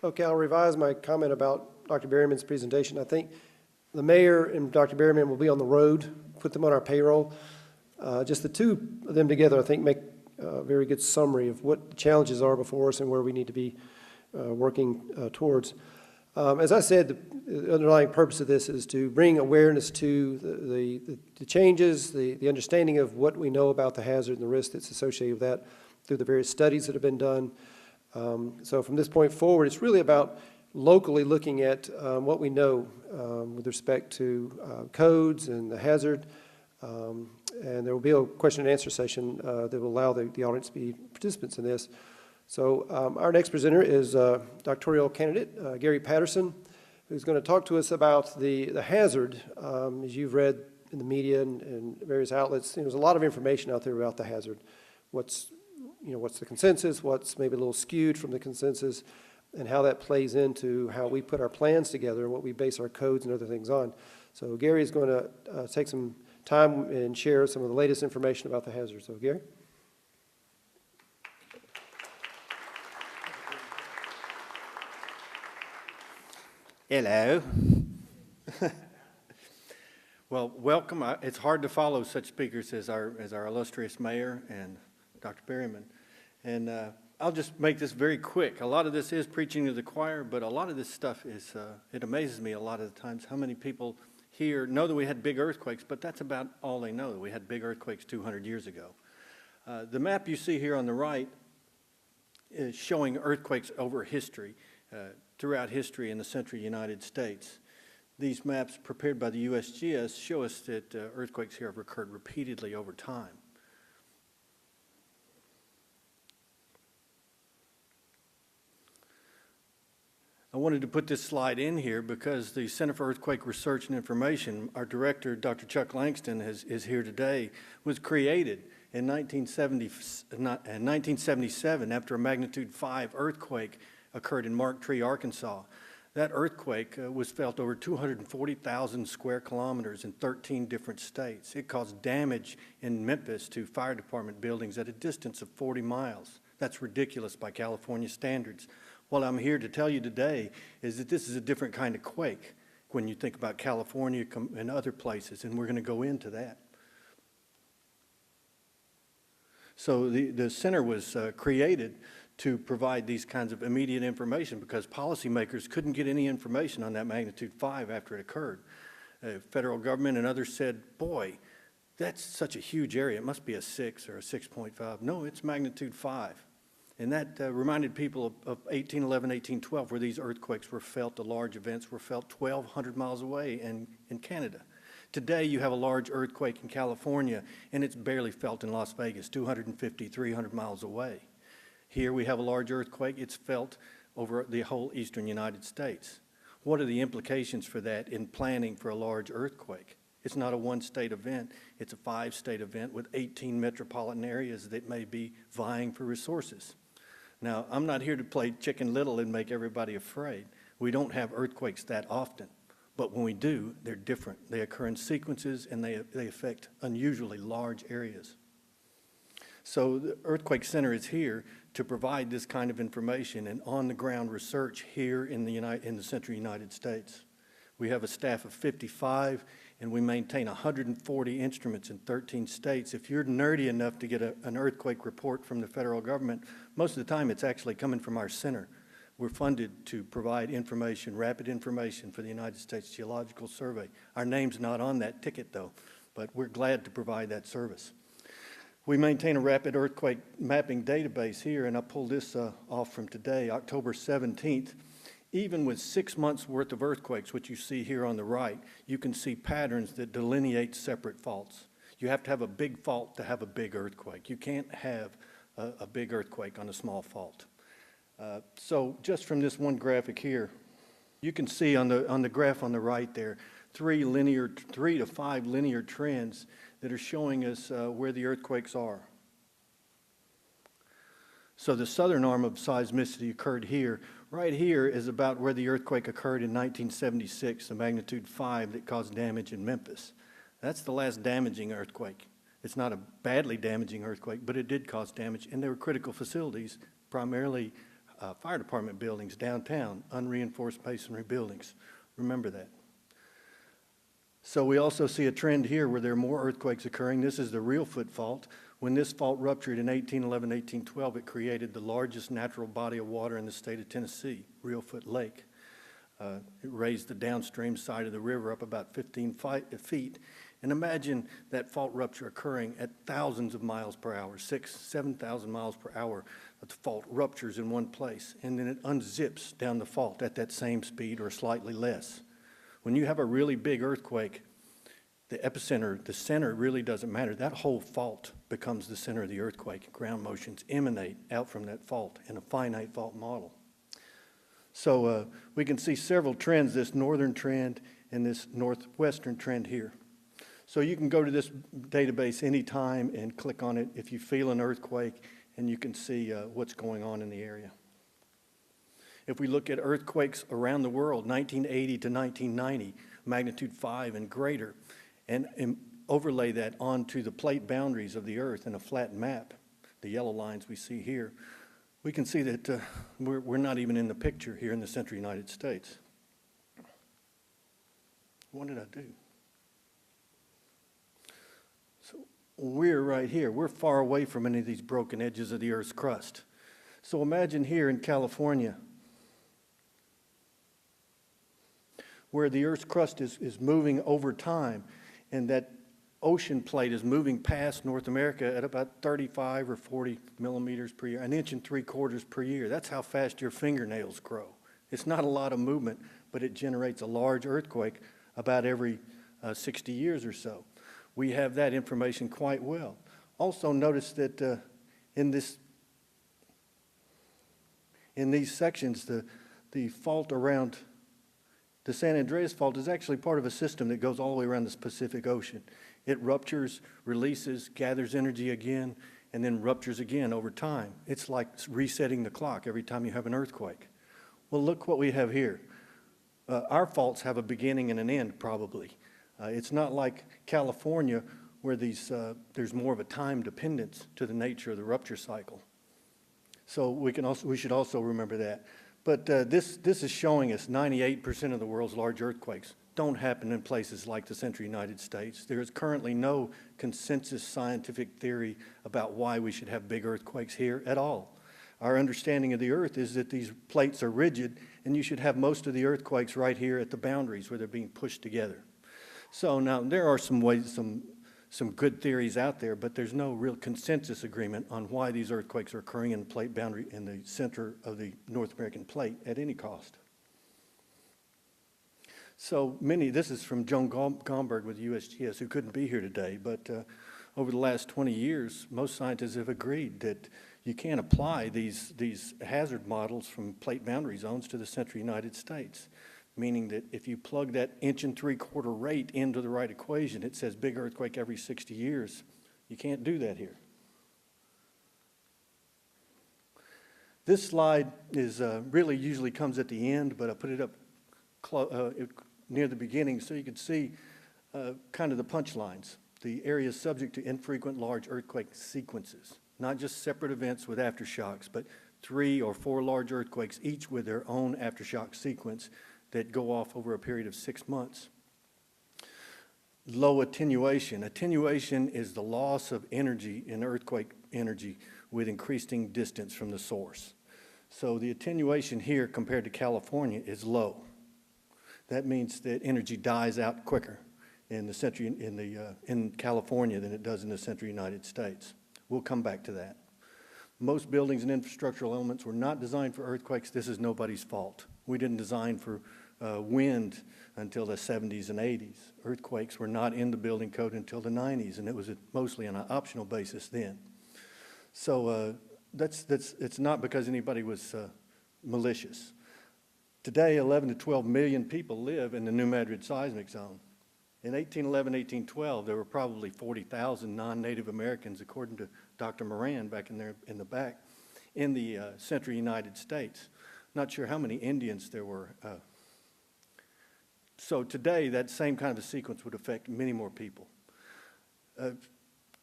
Okay, I'll revise my comment about Dr. Berryman's presentation. I think the mayor and Dr. Berryman will be on the road, put them on our payroll. Just the two of them together, I think, make a very good summary of what the challenges are before us and where we need to be working towards. As I said, the underlying purpose of this is to bring awareness to the changes, the understanding of what we know about the hazard and the risk that's associated with that through the various studies that have been done. So from this point forward, it's really about locally looking at what we know with respect to codes and the hazard. And there will be a question and answer session that will allow the audience to be participants in this. So our next presenter is doctoral candidate Gary Patterson, who's going to talk to us about the hazard. As you've read in the media and various outlets, there's a lot of information out there about the hazard. What's the consensus, what's maybe a little skewed from the consensus, and how that plays into how we put our plans together and what we base our codes and other things on. So Gary is going to take some time and share some of the latest information about the hazard. So Gary? Hello. Well, welcome. It's hard to follow such speakers as our illustrious mayor and Dr. Berryman. And I'll just make this very quick. A lot of this is preaching to the choir, but a lot of this stuff is, it amazes me a lot of the times how many people here know that we had big earthquakes, but that's about all they know, that we had big earthquakes 200 years ago. The map you see here on the right is showing earthquakes over history, throughout history in the central United States. These maps prepared by the USGS show us that earthquakes here have occurred repeatedly over time. I wanted to put this slide in here because the Center for Earthquake Research and Information, our director, Dr. Chuck Langston, is here today, was created in 1977 after a magnitude 5 earthquake occurred in Mark Tree, Arkansas. That earthquake was felt over 240,000 square kilometers in 13 different states. It caused damage in Memphis to fire department buildings at a distance of 40 miles. That's ridiculous by California standards. What I'm here to tell you today is that this is a different kind of quake when you think about California and other places, and we're going to go into that. So the center was created to provide these kinds of immediate information because policymakers couldn't get any information on that magnitude 5 after it occurred. Federal government and others said, boy, that's such a huge area. It must be a 6 or a 6.5. No, it's magnitude 5. And that reminded people of 1811, 1812, where these earthquakes were felt, the large events were felt 1,200 miles away in Canada. Today, you have a large earthquake in California, and it's barely felt in Las Vegas, 250, 300 miles away. Here we have a large earthquake. It's felt over the whole eastern United States. What are the implications for that in planning for a large earthquake? It's not a one-state event. It's a 5-state event with 18 metropolitan areas that may be vying for resources. Now, I'm not here to play Chicken Little and make everybody afraid. We don't have earthquakes that often. But when we do, they're different. They occur in sequences, and they affect unusually large areas. So the Earthquake Center is here to provide this kind of information and on-the-ground research here in the central United States. We have a staff of 55, and we maintain 140 instruments in 13 states. If you're nerdy enough to get an earthquake report from the federal government, most of the time it's actually coming from our center. We're funded to provide information, rapid information for the United States Geological Survey. Our name's not on that ticket, though, but we're glad to provide that service. We maintain a rapid earthquake mapping database here, and I pulled this off from today, October 17th. Even with 6 months worth of earthquakes, which you see here on the right, you can see patterns that delineate separate faults. You have to have a big fault to have a big earthquake. You can't have a big earthquake on a small fault. So just from this one graphic here, you can see on the graph on the right there, 3 to 5 linear trends that are showing us where the earthquakes are. So the southern arm of seismicity occurred here. Right here is about where the earthquake occurred in 1976, the magnitude 5 that caused damage in Memphis. That's the last damaging earthquake. It's not a badly damaging earthquake, but it did cause damage, and there were critical facilities, primarily fire department buildings downtown, unreinforced masonry buildings. Remember that. So we also see a trend here where there are more earthquakes occurring. This is the Reelfoot Fault. When this fault ruptured in 1811, 1812, it created the largest natural body of water in the state of Tennessee, Reelfoot Lake. It raised the downstream side of the river up about 15 feet. And imagine that fault rupture occurring at thousands of miles per hour, 6,000, 7,000 miles per hour. But the fault ruptures in one place, and then it unzips down the fault at that same speed or slightly less. When you have a really big earthquake, the epicenter, the center really doesn't matter. That whole fault becomes the center of the earthquake. Ground motions emanate out from that fault in a finite fault model. So we can see several trends, this northern trend and this northwestern trend here. So you can go to this database anytime and click on it if you feel an earthquake, and you can see what's going on in the area. If we look at earthquakes around the world, 1980 to 1990, magnitude 5 and greater, and overlay that onto the plate boundaries of the Earth in a flat map, the yellow lines we see here, we can see that we're not even in the picture here in the central United States. What did I do? So we're right here. We're far away from any of these broken edges of the Earth's crust. So imagine here in California, where the Earth's crust is moving over time, and that ocean plate is moving past North America at about 35 or 40 millimeters per year, 1.75 inches per year. That's how fast your fingernails grow. It's not a lot of movement, but it generates a large earthquake about every 60 years or so. We have that information quite well. Also notice that in these sections, the fault around the San Andreas Fault is actually part of a system that goes all the way around the Pacific Ocean. It ruptures, releases, gathers energy again, and then ruptures again over time. It's like resetting the clock every time you have an earthquake. Well, look what we have here. Our faults have a beginning and an end, probably. It's not like California, where there's more of a time dependence to the nature of the rupture cycle. So we should also remember that. But this is showing us 98% of the world's large earthquakes don't happen in places like the central United States. There is currently no consensus scientific theory about why we should have big earthquakes here at all. Our understanding of the Earth is that these plates are rigid, and you should have most of the earthquakes right here at the boundaries where they're being pushed together. So now there are some ways, some good theories out there, but there's no real consensus agreement on why these earthquakes are occurring in the plate boundary in the center of the North American plate at any cost. So this is from Joan Gomberg with USGS, who couldn't be here today, but over the last 20 years, most scientists have agreed that you can't apply these hazard models from plate boundary zones to the central United States. Meaning that if you plug that 1.75 inch rate into the right equation, it says big earthquake every 60 years. You can't do that here. This slide is really usually comes at the end, but I put it up near the beginning so you can see kind of the punchlines. The area is subject to infrequent large earthquake sequences, not just separate events with aftershocks, but 3 or 4 large earthquakes, each with their own aftershock sequence that go off over a period of 6 months. Low attenuation. Attenuation is the loss of energy in earthquake energy with increasing distance from the source. So the attenuation here compared to California is low. That means that energy dies out quicker in California than it does in the central United States. We'll come back to that. Most buildings and infrastructural elements were not designed for earthquakes. This is nobody's fault. We didn't design for wind until the 70s and 80s. Earthquakes were not in the building code until the 90s, and it was mostly on an optional basis then. So it's not because anybody was malicious. Today, 11 to 12 million people live in the New Madrid seismic zone. In 1811, 1812, there were probably 40,000 non-Native Americans, according to Dr. Moran back in the back, in the central United States. Not sure how many Indians there were. So today, that same kind of a sequence would affect many more people.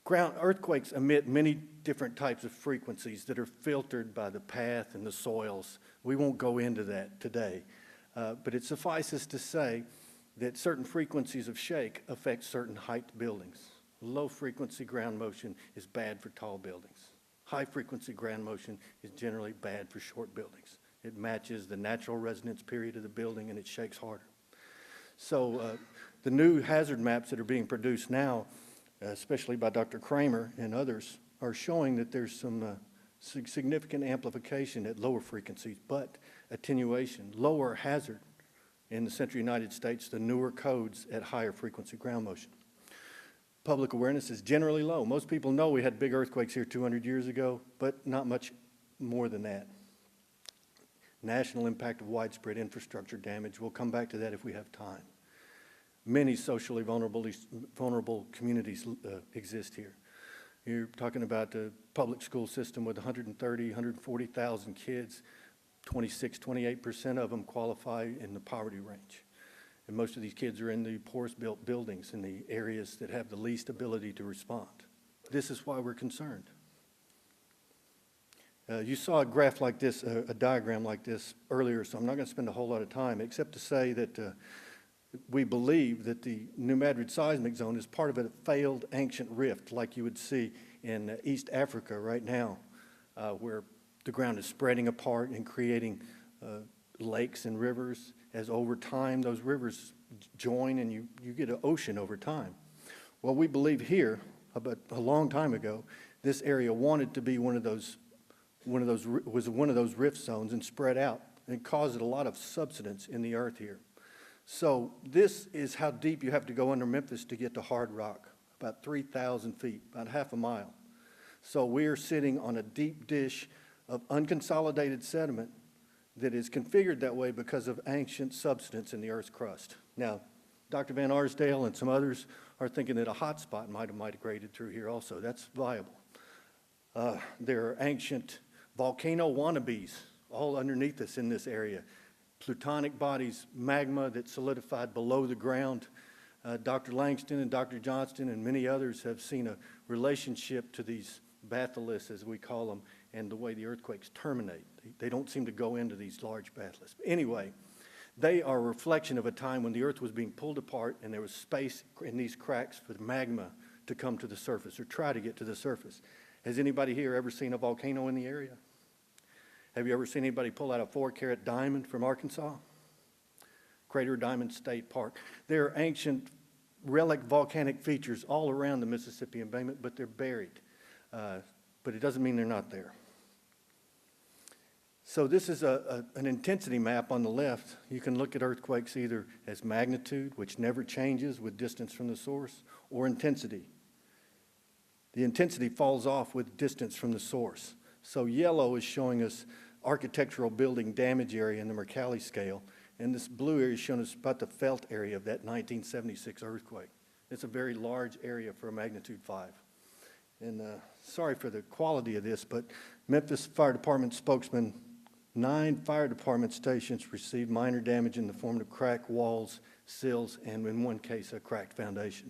Earthquakes emit many different types of frequencies that are filtered by the path and the soils. We won't go into that today, but it suffices to say that certain frequencies of shake affect certain height buildings. Low frequency ground motion is bad for tall buildings. High frequency ground motion is generally bad for short buildings. It matches the natural resonance period of the building and it shakes harder. So the new hazard maps that are being produced now, especially by Dr. Kramer and others, are showing that there's some significant amplification at lower frequencies, but attenuation, lower hazard in the central United States, the newer codes at higher frequency ground motion. Public awareness is generally low. Most people know we had big earthquakes here 200 years ago, but not much more than that. National impact of widespread infrastructure damage. We'll come back to that if we have time. Many socially vulnerable communities exist here. You're talking about the public school system with 130, 140,000 kids. 26, 28% of them qualify in the poverty range. And most of these kids are in the poorest built buildings in the areas that have the least ability to respond. This is why we're concerned. You saw a graph like this, a diagram like this earlier, so I'm not going to spend a whole lot of time except to say that we believe that the New Madrid seismic zone is part of a failed ancient rift like you would see in East Africa right now, where the ground is spreading apart and creating lakes and rivers. As over time those rivers join and you get an ocean over time. Well, we believe here, about a long time ago, this area wanted to be one of those rift zones and spread out and caused a lot of subsidence in the earth here. So this is how deep you have to go under Memphis to get to hard rock, about 3,000 feet, about half a mile. So we're sitting on a deep dish of unconsolidated sediment that is configured that way because of ancient substance in the Earth's crust. Now, Dr. Van Arsdale and some others are thinking that a hot spot might have migrated through here also. That's viable. There are ancient volcano wannabes all underneath us in this area. Plutonic bodies, magma that solidified below the ground. Dr. Langston and Dr. Johnston and many others have seen a relationship to these batholiths, as we call them, and the way the earthquakes terminate. They don't seem to go into these large batholiths. Anyway, they are a reflection of a time when the earth was being pulled apart and there was space in these cracks for the magma to come to the surface or try to get to the surface. Has anybody here ever seen a volcano in the area? Have you ever seen anybody pull out a 4-carat diamond from Arkansas? Crater Diamond State Park. There are ancient relic volcanic features all around the Mississippi embayment, but they're buried. But it doesn't mean they're not there. So this is an intensity map on the left. You can look at earthquakes either as magnitude, which never changes with distance from the source, or intensity. The intensity falls off with distance from the source. So yellow is showing us architectural building damage area in the Mercalli scale, and this blue area is showing us about the felt area of that 1976 earthquake. It's a very large area for a magnitude 5. And sorry for the quality of this, but Memphis Fire Department spokesman, 9 fire department stations received minor damage in the form of cracked walls, sills, and in one case, a cracked foundation.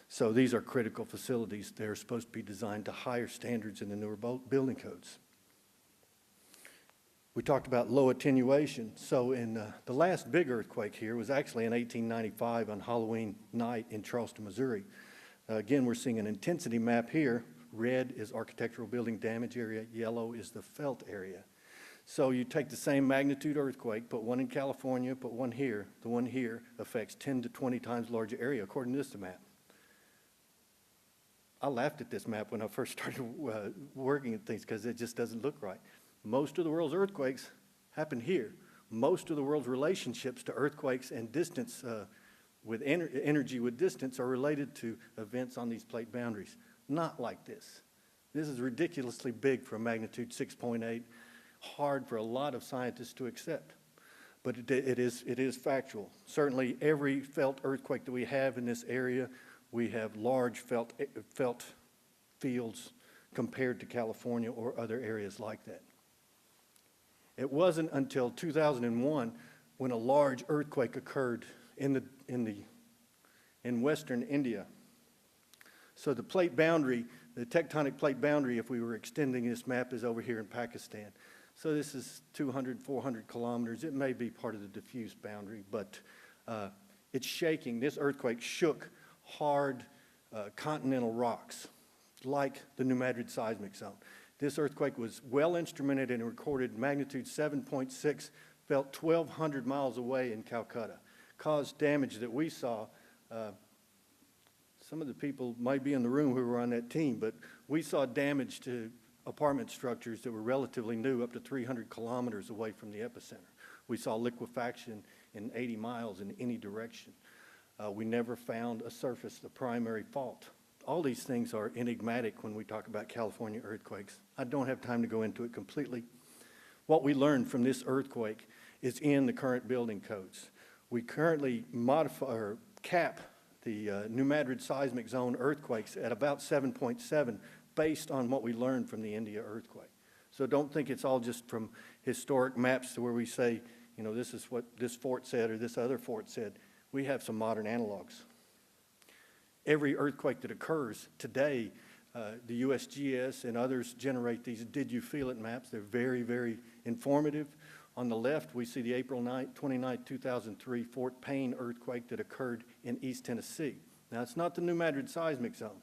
So these are critical facilities. They're supposed to be designed to higher standards in the newer building codes. We talked about low attenuation. So in the last big earthquake here was actually in 1895 on Halloween night in Charleston, Missouri. Again, we're seeing an intensity map here. Red is architectural building damage area. Yellow is the felt area. So you take the same magnitude earthquake, put one in California, put one here. The one here affects 10 to 20 times larger area, according to this map. I laughed at this map when I first started working at things because it just doesn't look right. Most of the world's earthquakes happen here. Most of the world's relationships to earthquakes and distance with energy with distance are related to events on these plate boundaries. Not like this. This is ridiculously big for a magnitude 6.8, hard for a lot of scientists to accept. But it is factual. Certainly every felt earthquake that we have in this area, we have large felt fields compared to California or other areas like that. It wasn't until 2001 when a large earthquake occurred in western India. So the plate boundary, the tectonic plate boundary, if we were extending this map, is over here in Pakistan. So this is 200, 400 kilometers. It may be part of the diffuse boundary, but it's shaking. This earthquake shook hard continental rocks like the New Madrid seismic zone. This earthquake was well instrumented and recorded magnitude 7.6, felt 1,200 miles away in Calcutta. Caused damage that we saw. Some of the people might be in the room who were on that team, but we saw damage to apartment structures that were relatively new, up to 300 kilometers away from the epicenter. We saw liquefaction in 80 miles in any direction. We never found a surface, the primary fault. All these things are enigmatic when we talk about California earthquakes. I don't have time to go into it completely. What we learned from this earthquake is in the current building codes. We currently modify or cap the New Madrid seismic zone earthquakes at about 7.7 based on what we learned from the India earthquake. So don't think it's all just from historic maps to where we say, you know, this is what this fort said or this other fort said. We have some modern analogs. Every earthquake that occurs today, the USGS and others generate these did you feel it maps. They're very, very informative. On the left, we see the April 29, 2003 Fort Payne earthquake that occurred in East Tennessee. Now, it's not the New Madrid seismic zone.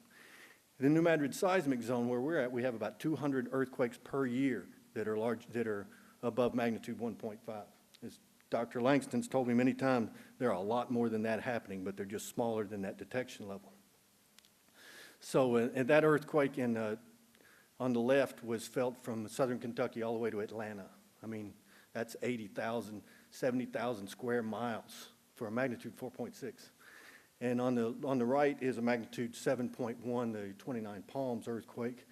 The New Madrid seismic zone where we're at, we have about 200 earthquakes per year that are large, that are above magnitude 1.5. As Dr. Langston's told me many times, there are a lot more than that happening, but they're just smaller than that detection level. So and that earthquake on the left was felt from southern Kentucky all the way to Atlanta. I mean, that's 80,000, 70,000 square miles for a magnitude 4.6. And on the right is a magnitude 7.1, the 29 Palms earthquake.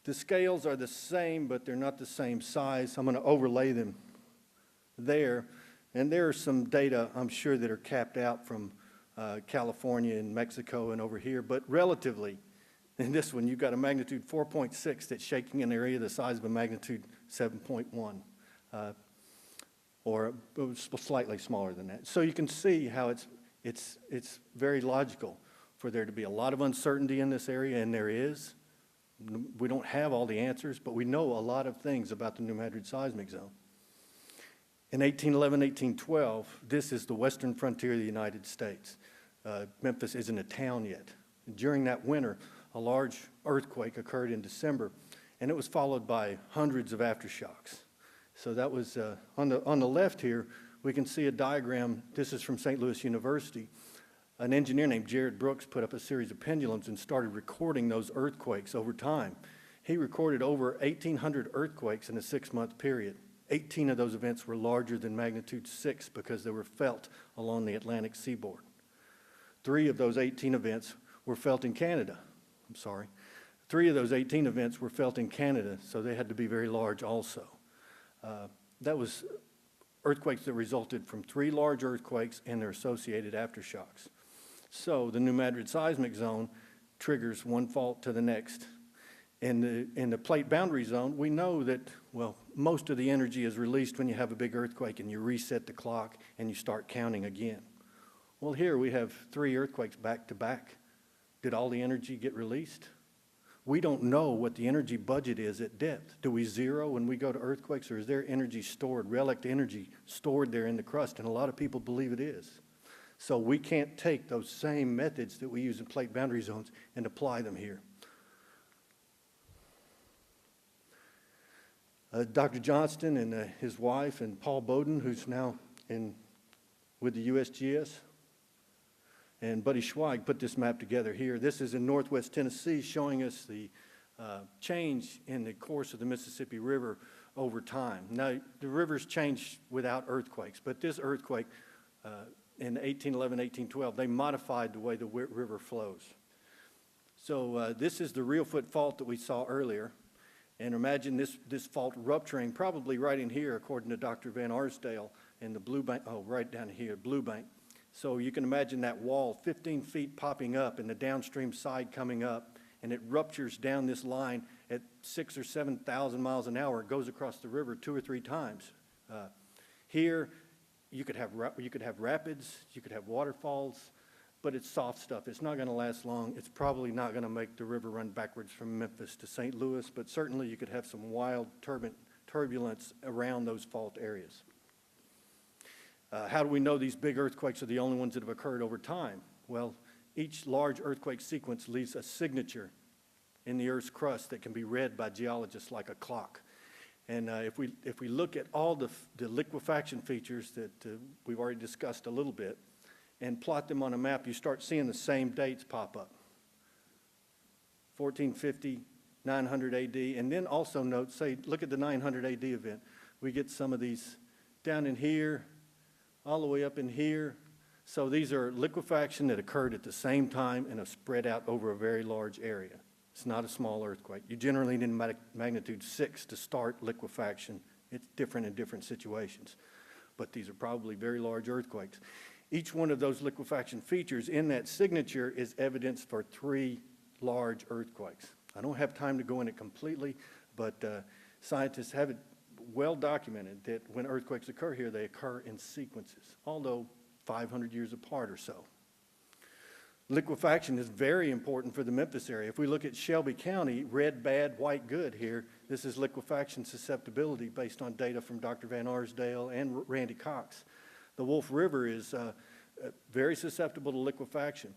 The scales are the same, but they're not the same size. I'm going to overlay them there. And there are some data, I'm sure, that are capped out from California and Mexico and over here. But relatively, in this one, you've got a magnitude 4.6 that's shaking an area the size of a magnitude 7.1. Or slightly smaller than that. So you can see how it's very logical for there to be a lot of uncertainty in this area, and there is. We don't have all the answers, but we know a lot of things about the New Madrid seismic zone. In 1811, 1812, this is the western frontier of the United States. Memphis isn't a town yet. During that winter, a large earthquake occurred in December, and it was followed by hundreds of aftershocks. So that was, on the left here, we can see a diagram. This is from St. Louis University. An engineer named Jared Brooks put up a series of pendulums and started recording those earthquakes over time. He recorded over 1,800 earthquakes in a 6-month period. 18 of those events were larger than magnitude 6 because they were felt along the Atlantic seaboard. 3 of those 18 events were felt in Canada. 3 of those 18 events were felt in Canada, so they had to be very large also. That was earthquakes that resulted from 3 large earthquakes and their associated aftershocks. So the New Madrid seismic zone triggers one fault to the next. In the plate boundary zone, we know that, well, most of the energy is released when you have a big earthquake and you reset the clock and you start counting again. Well, here we have 3 earthquakes back to back. Did all the energy get released? We don't know what the energy budget is at depth. Do we zero when we go to earthquakes, or is there energy stored, relic energy stored there in the crust? And a lot of people believe it is. So we can't take those same methods that we use in plate boundary zones and apply them here. Dr. Johnston and his wife and Paul Bowden, who's now with the USGS, and Buddy Schweig put this map together here. This is in northwest Tennessee, showing us the change in the course of the Mississippi River over time. Now, the rivers changed without earthquakes, but this earthquake in 1811, 1812, they modified the way the river flows. So this is the Reelfoot Fault that we saw earlier. And imagine this fault rupturing probably right in here, according to Dr. Van Arsdale, in the Blue Bank, right down here, Blue Bank. So you can imagine that wall 15 feet popping up and the downstream side coming up, and it ruptures down this line at 6,000 or 7,000 miles an hour. It goes across the river 2 or 3 times. Here, you could have rapids, you could have waterfalls. but it's soft stuff. It's not going to last long. It's probably not going to make the river run backwards from Memphis to St. Louis, but certainly you could have some wild turbulence around those fault areas. How do we know these big earthquakes are the only ones that have occurred over time? Well, each large earthquake sequence leaves a signature in the Earth's crust that can be read by geologists like a clock. And if we look at all the liquefaction features that we've already discussed a little bit and plot them on a map, you start seeing the same dates pop up. 1450, 900 AD, and then also note, say, look at the 900 AD event. We get some of these down in here, all the way up in here. So these are liquefaction that occurred at the same time and have spread out over a very large area. It's not a small earthquake. You generally need magnitude 6 to start liquefaction. It's different in different situations. But these are probably very large earthquakes. Each one of those liquefaction features in that signature is evidence for 3 large earthquakes. I don't have time to go in it completely, but scientists have it well documented that when earthquakes occur here, they occur in sequences, although 500 years apart or so. Liquefaction is very important for the Memphis area. If we look at Shelby County, red bad, white good here, this is liquefaction susceptibility based on data from Dr. Van Arsdale and Randy Cox. The Wolf River is very susceptible to liquefaction.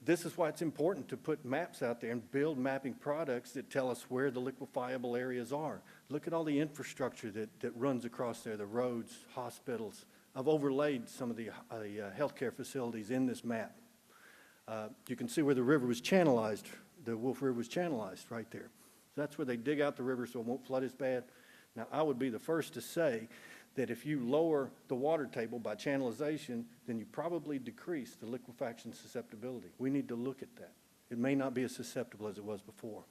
This is why it's important to put maps out there and build mapping products that tell us where the liquefiable areas are. Look at all the infrastructure that runs across there, the roads, hospitals. I've overlaid some of the healthcare facilities in this map. You can see where the river was channelized, the Wolf River was channelized right there. So that's where they dig out the river so it won't flood as bad. Now, I would be the first to say that if you lower the water table by channelization, then you probably decrease the liquefaction susceptibility. We need to look at that. It may not be as susceptible as it was before.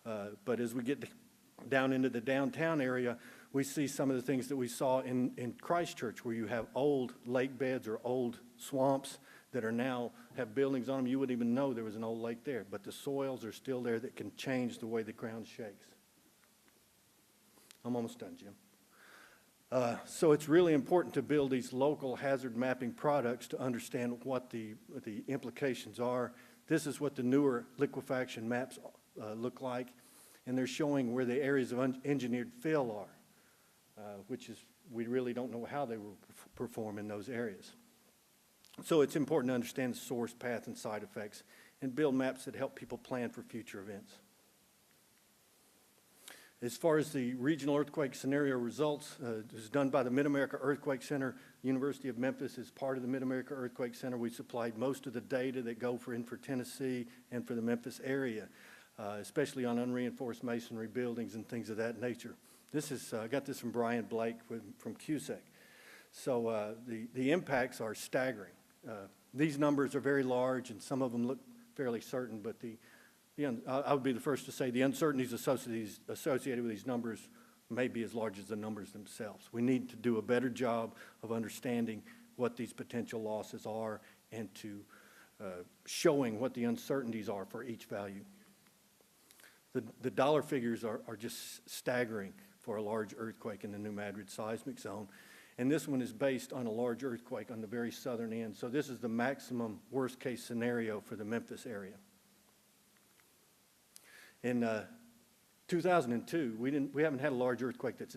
But as we get down into the downtown area, we see some of the things that we saw in Christchurch, where you have old lake beds or old swamps that are now have buildings on them. You wouldn't even know there was an old lake there, but the soils are still there that can change the way the ground shakes. I'm almost done, Jim. So it's really important to build these local hazard mapping products to understand what the implications are. This is what the newer liquefaction maps look like, and they're showing where the areas of engineered fill are, which is, we really don't know how they will perform in those areas. So it's important to understand the source, path, and side effects, and build maps that help people plan for future events. As far as the regional earthquake scenario results, it was done by the Mid-America Earthquake Center. University of Memphis is part of the Mid-America Earthquake Center. We supplied most of the data that go for Tennessee and for the Memphis area, especially on unreinforced masonry buildings and things of that nature. This is, I got this from Brian Blake from CUSEC. So the impacts are staggering. These numbers are very large, and some of them look fairly certain, but I would be the first to say the uncertainties associated with these numbers may be as large as the numbers themselves. We need to do a better job of understanding what these potential losses are and to showing what the uncertainties are for each value. The dollar figures are just staggering for a large earthquake in the New Madrid seismic zone. And this one is based on a large earthquake on the very southern end. So this is the maximum worst case scenario for the Memphis area. In 2002, we haven't had a large earthquake that's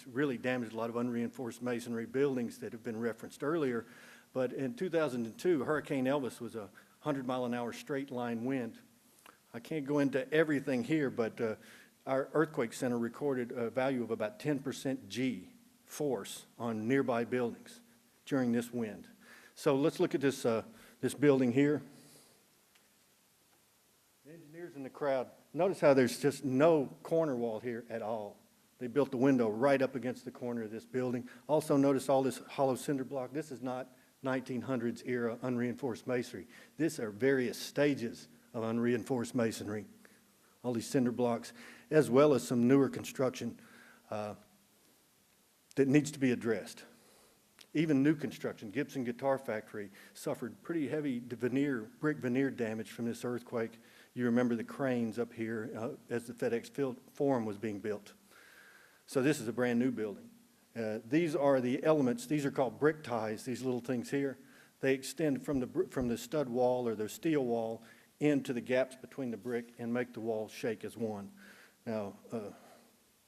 really damaged a lot of unreinforced masonry buildings that have been referenced earlier. But in 2002, Hurricane Elvis was a 100-mile-an-hour straight line wind. I can't go into everything here, but our earthquake center recorded a value of about 10% G force on nearby buildings during this wind. So let's look at this building here. The engineers in the crowd, notice how there's just no corner wall here at all. They built the window right up against the corner of this building. Also notice all this hollow cinder block. This is not 1900s era unreinforced masonry. These are various stages of unreinforced masonry. All these cinder blocks, as well as some newer construction that needs to be addressed. Even new construction, Gibson Guitar Factory suffered pretty heavy brick veneer damage from this earthquake. You remember the cranes up here as the FedEx Forum was being built. So this is a brand new building. These are the elements, these are called brick ties, these little things here. They extend from the stud wall or the steel wall into the gaps between the brick and make the wall shake as one. Now,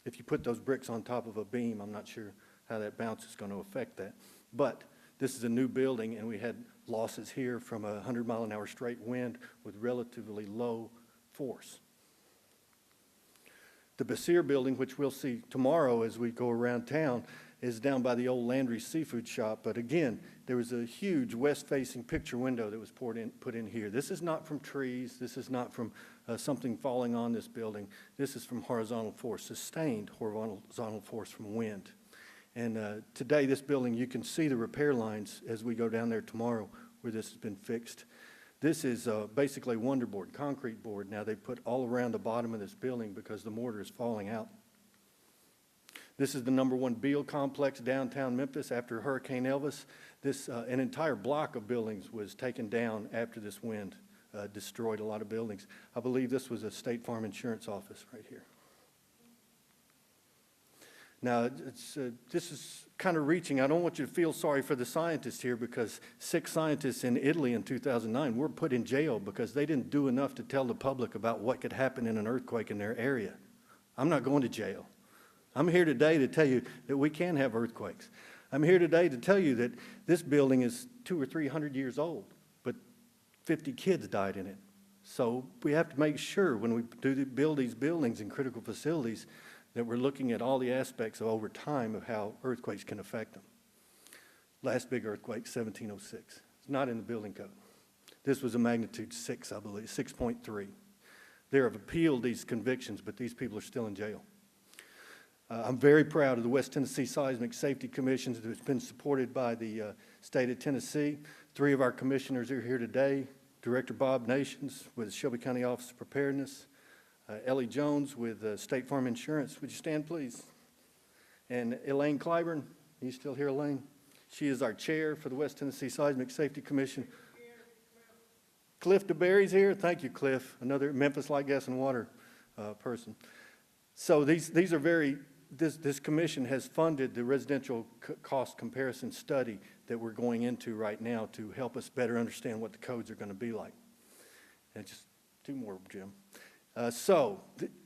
if you put those bricks on top of a beam, I'm not sure how that bounce is going to affect that. But this is a new building, and we had losses here from a 100-mile-an-hour straight wind with relatively low force. The Basir building, which we'll see tomorrow as we go around town, is down by the old Landrys Seafood shop. But again, there was a huge west-facing picture window that was put in here. This is not from trees. This is not from something falling on this building. This is from horizontal force, sustained horizontal force from wind. And today, this building, you can see the repair lines as we go down there tomorrow where this has been fixed. This is basically wonder board, concrete board. Now they put all around the bottom of this building because the mortar is falling out. This is the #1 Beale complex downtown Memphis after Hurricane Elvis. An entire block of buildings was taken down after this wind destroyed a lot of buildings. I believe this was a State Farm Insurance office right here. Now, this is kind of reaching. I don't want you to feel sorry for the scientists here because 6 scientists in Italy in 2009 were put in jail because they didn't do enough to tell the public about what could happen in an earthquake in their area. I'm not going to jail. I'm here today to tell you that we can have earthquakes. I'm here today to tell you that this building is 200 or 300 years old, but 50 kids died in it. So we have to make sure when we build these buildings and critical facilities that we're looking at all the aspects of over time of how earthquakes can affect them. Last big earthquake, 1706. It's not in the building code. This was a magnitude 6, I believe, 6.3. They have appealed these convictions, but these people are still in jail. I'm very proud of the West Tennessee Seismic Safety Commission that's been supported by the state of Tennessee. 3 of our commissioners are here today. Director Bob Nations with Shelby County Office of Preparedness. Ellie Jones with State Farm Insurance. Would you stand, please? And Elaine Clyburn. Are you still here, Elaine? She is our chair for the West Tennessee Seismic Safety Commission. Cliff DeBerry's here. Thank you, Cliff. Another Memphis Light, Gas, and Water person. So these are very, this commission has funded the residential cost comparison study that we're going into right now to help us better understand what the codes are going to be like. And just 2 more, Jim.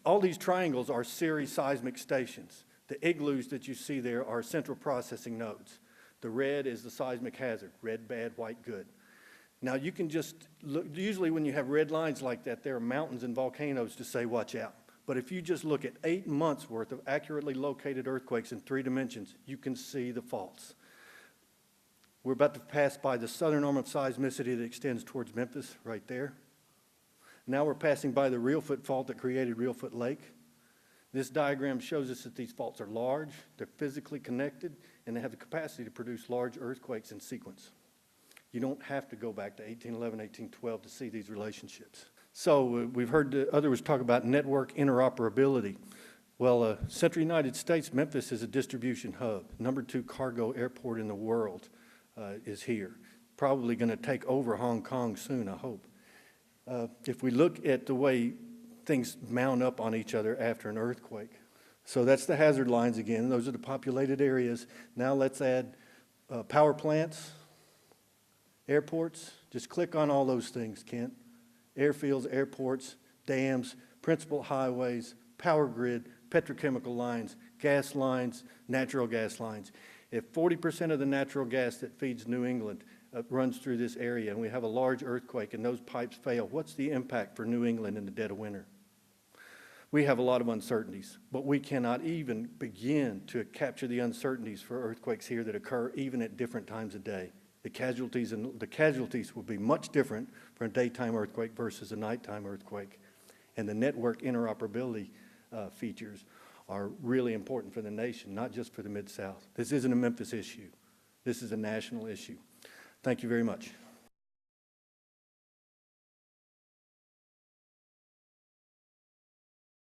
All these triangles are CERI seismic stations. The igloos that you see there are central processing nodes. The red is the seismic hazard, red bad, white good. Now you can just look, usually when you have red lines like that, there are mountains and volcanoes to say watch out. But if you just look at 8 months worth of accurately located earthquakes in 3 dimensions, you can see the faults. We're about to pass by the southern arm of seismicity that extends towards Memphis right there. Now we're passing by the Reelfoot fault that created Reelfoot Lake. This diagram shows us that these faults are large, they're physically connected, and they have the capacity to produce large earthquakes in sequence. You don't have to go back to 1811, 1812 to see these relationships. So we've heard others talk about network interoperability. Well, Central United States, Memphis is a distribution hub. #2 cargo airport in the world is here. Probably going to take over Hong Kong soon, I hope. If we look at the way things mount up on each other after an earthquake. So that's the hazard lines again. Those are the populated areas. Now let's add power plants, airports. Just click on all those things, Kent. Airfields, airports, dams, principal highways, power grid, petrochemical lines, gas lines, natural gas lines. If 40% of the natural gas that feeds New England runs through this area and we have a large earthquake and those pipes fail, what's the impact for New England in the dead of winter? We have a lot of uncertainties, but we cannot even begin to capture the uncertainties for earthquakes here that occur even at different times of day. The casualties will be much different for a daytime earthquake versus a nighttime earthquake. And the network interoperability features are really important for the nation, not just for the Mid-South. This isn't a Memphis issue. This is a national issue. Thank you very much.